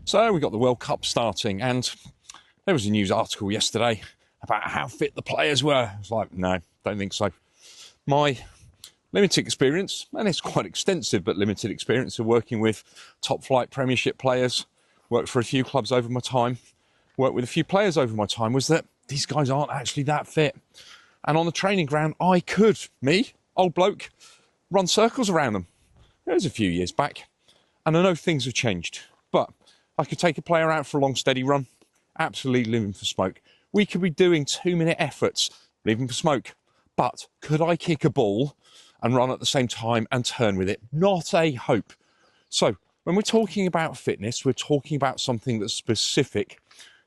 So we got the World Cup starting, and there was a news article yesterday about how fit the players were. I was like, no, don't think so. My limited experience, and it's quite extensive, but limited experience of working with top flight Premiership players, worked for a few clubs over my time, worked with a few players over my time, was that these guys aren't actually that fit. And on the training ground, I could, me, old bloke, run circles around them. It was a few years back, and I know things have changed, but I could take a player out for a long, steady run, absolutely living for smoke. We could be doing 2-minute efforts, living for smoke. But could I kick a ball and run at the same time and turn with it? Not a hope. So when we're talking about fitness, we're talking about something that's specific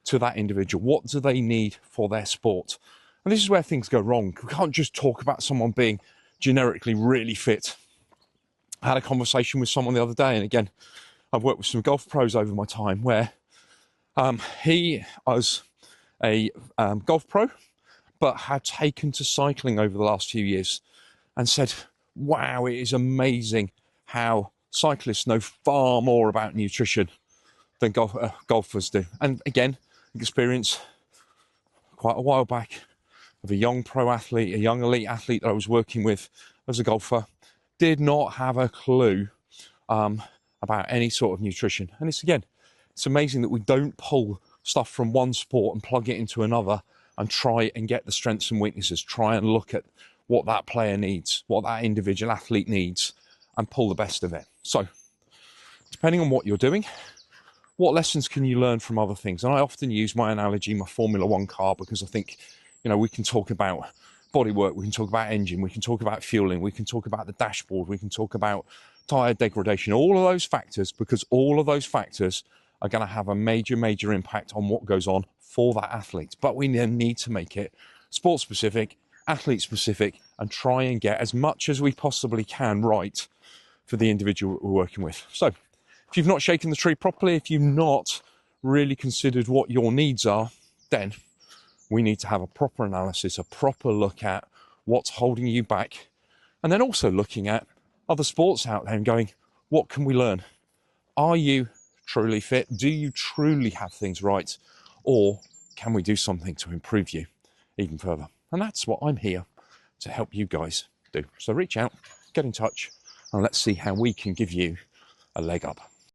to that individual. What do they need for their sport? And this is where things go wrong. We can't just talk about someone being generically really fit. I had a conversation with someone the other day, and again, I've worked with some golf pros over my time where he was a golf pro, but had taken to cycling over the last few years and said, wow, it is amazing how cyclists know far more about nutrition than golfers do. And again, experience quite a while back of a young pro athlete, a young elite athlete that I was working with as a golfer, did not have a clue about any sort of nutrition. And it's amazing that we don't pull stuff from one sport and plug it into another and try and get the strengths and weaknesses, try and look at what that player needs, what that individual athlete needs, and pull the best of it. So, depending on what you're doing, what lessons can you learn from other things? And I often use my analogy, my Formula One car, because I think, we can talk about bodywork, we can talk about engine, we can talk about fueling, we can talk about the dashboard, we can talk about tyre degradation, all of those factors, because all of those factors are going to have a major, major impact on what goes on for that athlete. But we then need to make it sport specific, athlete specific, and try and get as much as we possibly can right for the individual we're working with. So if you've not shaken the tree properly, if you've not really considered what your needs are, then we need to have a proper analysis, a proper look at what's holding you back, and then also looking at other sports out there and going, what can we learn? Are you truly fit? Do you truly have things right? Or can we do something to improve you even further? And that's what I'm here to help you guys do. So reach out, get in touch, and let's see how we can give you a leg up.